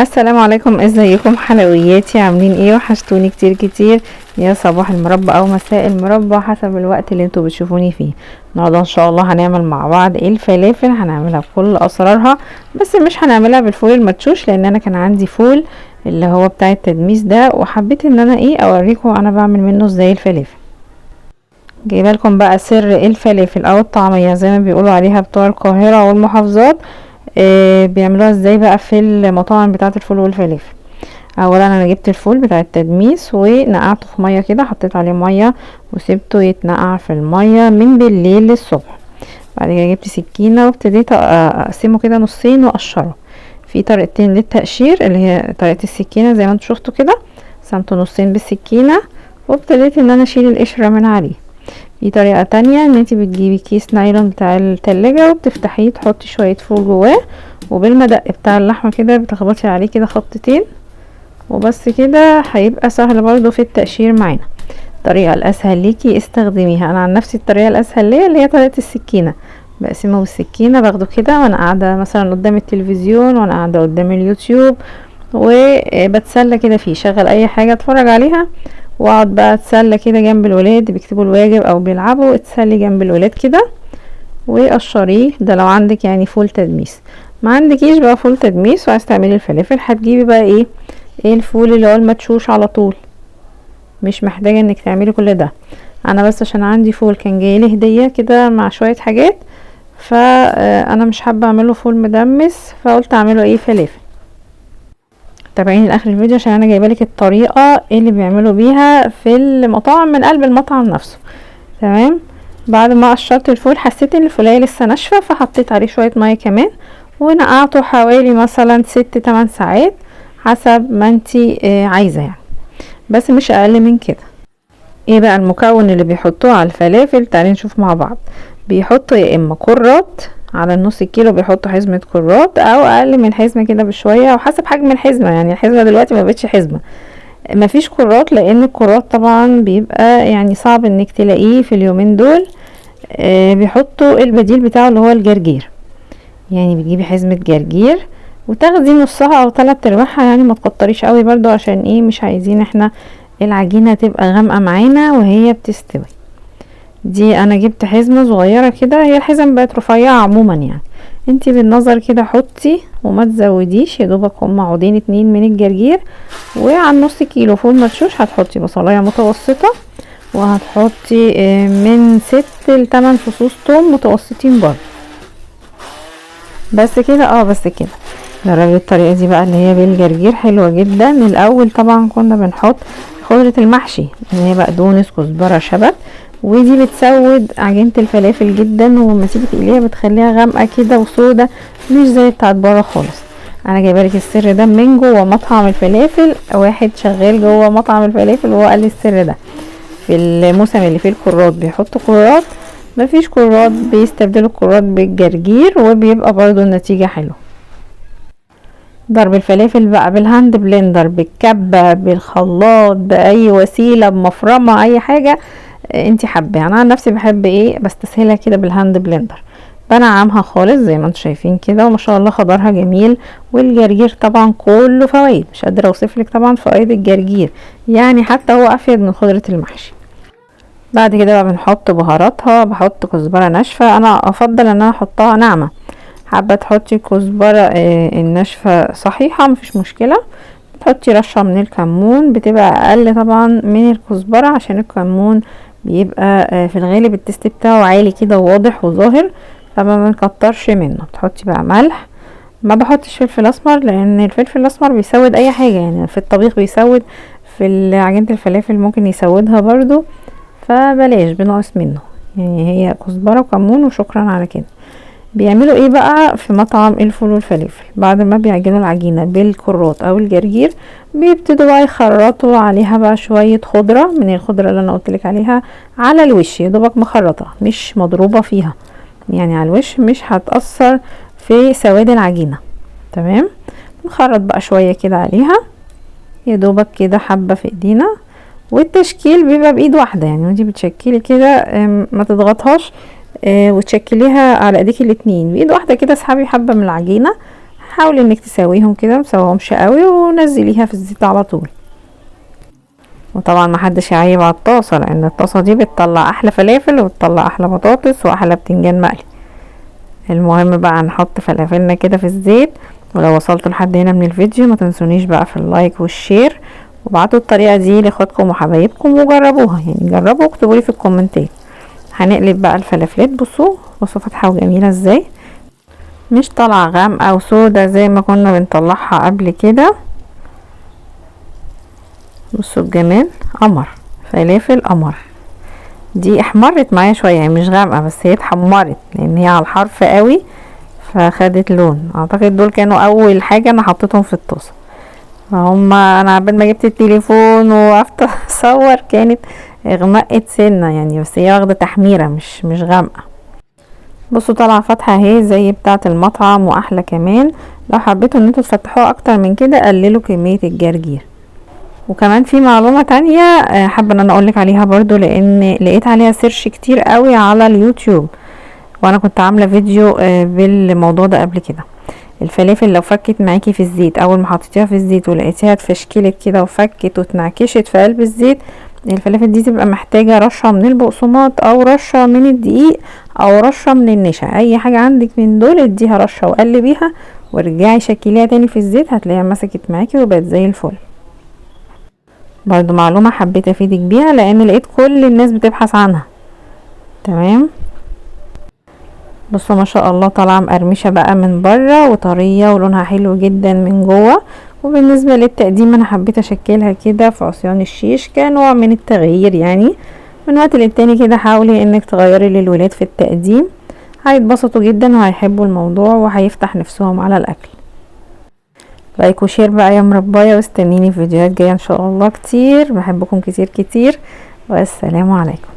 السلام عليكم، ازيكم حلوياتي؟ عاملين ايه؟ وحشتوني كتير كتير. يا صباح المربى او مساء المربى حسب الوقت اللي انتوا بتشوفوني فيه. النهارده ان شاء الله هنعمل مع بعض الفلافل، هنعملها بكل اسرارها، بس مش هنعملها بالفول المدشوش لان انا كان عندي فول اللي هو بتاع التدميس ده، وحبيت ان انا اوريكم انا بعمل منه ازاي الفلافل. جايبه لكم بقى سر الفلافل او الطعميه زي ما بيقولوا عليها بتوع القاهره والمحافظات. بيعملوها ازاي بقى في المطاعم بتاعه الفول والفلافل. اولا انا جبت الفول بتاع التدميس ونقعته في ميه كده، حطيت عليه ميه وسبته يتنقع في الميه من بالليل للصبح. بعد كده جبت سكينه وابتديت اقسمه كده نصين واقشره. في طريقتين للتقشير، اللي هي طريقه السكينه زي ما انتوا شفتوا كده، قسمته نصين بالسكينه وابتديت ان انا اشيل القشره من عليه. في طريقة تانية ان انتي بتجيبي كيس نايلون بتاع التلاجة وبتفتحيه تحطي شوية فول جواه، وبالمدق بتاع اللحمة كده بتخبطي عليه كده خبطتين وبس كده، هيبقى سهل برضو في التقشير معانا. الطريقة الاسهل ليكي استخدميها. انا عن نفسي الطريقة الاسهل ليا اللي هي طريقة السكينة، بقسمه بالسكينة، باخده كده وانا قاعدة مثلا قدام التلفزيون، وانا قاعدة قدام اليوتيوب وبتسلى كده فيه، شغل اي حاجة اتفرج عليها واقعد بقى اتسلى كده جنب الولاد بيكتبوا الواجب او بيلعبوا، اتسلي جنب الولاد كده وقشريه. ده لو عندك يعني فول تدميس. ما عندكيش بقى فول تدميس وعايز تعملي الفلافل، هتجيبي بقى ايه الفول اللي هو المدشوش على طول، مش محتاجة انك تعملي كل ده. انا بس عشان عندي فول كان جايلي هدية كده مع شوية حاجات، فانا مش حابة اعمله فول مدمس، فقلت اعمله فلافل. تابعيني لاخر الفيديو عشان انا جايبالك الطريقه اللي بيعملوا بيها في المطاعم من قلب المطعم نفسه. تمام. بعد ما قشرت الفول حسيت ان الفولايه لسه ناشفه، فحطيت عليه شويه ميه كمان ونقعته حوالي مثلا 6-8 ساعات حسب ما انتي عايزه يعني، بس مش اقل من كده. ايه بقى المكون اللي بيحطوه على الفلافل؟ تعالي نشوف مع بعض. بيحطوا يا اما كرات، على النص كيلو بيحطوا حزمة كرات او اقل من الحزمة كده بشوية وحسب حجم الحزمة، يعني الحزمة دلوقتي ما بقتش حزمة. مفيش كرات لان الكرات طبعا بيبقى يعني صعب انك تلاقيه في اليومين دول. بيحطوا البديل بتاعه اللي هو الجرجير، يعني بتجيبي حزمة جرجير وتاخدي نصها او 3/4، يعني ما تكتريش قوي برضو عشان مش عايزين احنا العجينة تبقى غامقة معانا وهي بتستوي. دي انا جبت حزمة صغيرة كده، هي الحزم بقت رفيعة عموما يعني، انتي بالنظر كده حطي وما تزوديش، يا دوبك هما عودين 2 من الجرجير. وعلى نص كيلو فول مدشوش هتحطي بصلاية متوسطة، وهتحطي من 6 ل8 فصوص توم متوسطين برضه. بس كده بس كده. جربي الطريقة دي بقى اللي هي بالجرجير، حلوة جدا. الاول طبعا كنا بنحط خضرة المحشي اللي هي بقدونس كزبرة شبت، ودي بتسود عجينة الفلافل جدا، ولما تيجي تقليها بتخليها غامقة كده وسودة، مش زي بتاعت بره خالص. انا جايبالك السر ده من جوه مطعم الفلافل، واحد شغال جوه مطعم الفلافل وهو قال لي السر ده. في الموسم اللي فيه الكرات بيحطوا كرات، مفيش كرات بيستبدلوا الكرات بالجرجير وبيبقى برضو النتيجة حلوة. ضرب الفلافل بقى بالهاند بلندر، بالكبة، بالخلاط، باي وسيله، بمفرمه، اي حاجه انتي حابه. انا عن نفسي بحب بستسهلها كده بالهاند بلندر، بنعمها خالص زي ما انتم شايفين كده، وما شاء الله خضرها جميل. والجرجير طبعا كله فوائد، مش قادره اوصفلك طبعا فوائد الجرجير، يعني حتى هو افيد من خضره المحشي. بعد كده بقى بنحط بهاراتها، بحط كزبره ناشفه، انا افضل ان انا احطها ناعمه. حابه تحطي كزبره الناشفه صحيحه مفيش مشكله. تحطي رشه من الكمون، بتبقى اقل طبعا من الكزبره عشان الكمون بيبقى في الغالب التست بتاعه عالي كده وواضح وظاهر، فما بنكترش منه. تحطي بقى ملح، ما بحطش فلفل اسمر لان الفلفل الاسمر بيسود اي حاجه، يعني في الطبيخ بيسود، في عجينه الفلافل ممكن يسودها برضو، فبلاش بنقص منه. يعني هي كزبره وكمون وشكرا على كده. بيعملوا بقى في مطعم الفول والفلافل؟ بعد ما بيعجنوا العجينة بالكرات او الجرجير، بيبتدوا بقى يخرطوا عليها بقى شوية خضرة من الخضرة اللي انا قلتلك عليها على الوش، يا دوبك مخرطة مش مضروبة فيها، يعني على الوش مش هتأثر في سواد العجينة. تمام. نخرط بقى شوية كده عليها، يا دوبك كده حبة في ايدينا. والتشكيل بيبقى بايد واحدة، يعني وانتي بتشكلي كده ما تضغطهاش، وتشكليها على ايديك الاتنين بايد واحده كده، اسحبي حبه من العجينه حاولي انك تسويهم كده، مسويهمش قوي، ونزليها في الزيت على طول. وطبعا محدش يعيب على الطاسه، لان الطاسه دي بتطلع احلى فلافل وبتطلع احلى بطاطس واحلى بتنجان مقلي. المهم بقى نحط فلافلنا كده في الزيت. ولو وصلتوا لحد هنا من الفيديو ما تنسونيش بقى في اللايك والشير، وابعتوا الطريقه دي لاخواتكم وحبايبكم وجربوها، يعني جربوا واكتبوا لي في الكومنتات. هنقلب بقى الفلافلات. بصوا فاتحه وجميله ازاي، مش طالعه غامقه وسودا زي ما كنا بنطلعها قبل كده. بصوا الجمال، قمر، فلافل قمر. دي احمرت معايا شويه، يعني مش غامقه بس هي اتحمرت لان هي على الحرف قوي فخدت لون. اعتقد دول كانوا اول حاجه انا حطيتهم في الطاسه. انا عبال ما جبت التليفون وقفت اصور كانت غمقت سنه يعني، بس هي واخده تحميره مش غامقه. بصوا طالعه فاتحه اهي زي بتاعه المطعم واحلى كمان. لو حبيتوا ان انتوا تفتحوها اكتر من كده قللوا كميه الجرجير. وكمان في معلومه تانية حابه ان انا اقولك عليها برضو، لان لقيت عليها سيرش كتير قوي على اليوتيوب، وانا كنت عامله فيديو بالموضوع ده قبل كده. الفلافل لو فكت معاكي في الزيت، اول ما حطيتيها في الزيت ولقيتيها اتفشكلت كده وفكت واتنعكشت في قلب الزيت، الفلافل دي تبقى محتاجه رشه من البقسماط او رشه من الدقيق او رشه من النشا. اي حاجه عندك من دول اديها رشه وقلبيها وارجعي شكليها تاني في الزيت، هتلاقيها مسكت معاكي وبقت زي الفل. برضو معلومه حبيت افيدك بيها لان لقيت كل الناس بتبحث عنها. تمام. بصوا ما شاء الله طالعه مقرمشه بقى من بره وطريه ولونها حلو جدا من جوه. وبالنسبه للتقديم انا حبيت اشكلها كده في عصيان الشيش كنوع من التغيير، يعني من وقت للتاني كده حاولي انك تغيري للولاد في التقديم، هيتبسطوا جدا وهيحبوا الموضوع وهيفتح نفسهم على الاكل. لايك وشير بقى يا مربايه، واستنيني في فيديوهات جايه ان شاء الله كتير. بحبكم كتير كتير، والسلام عليكم.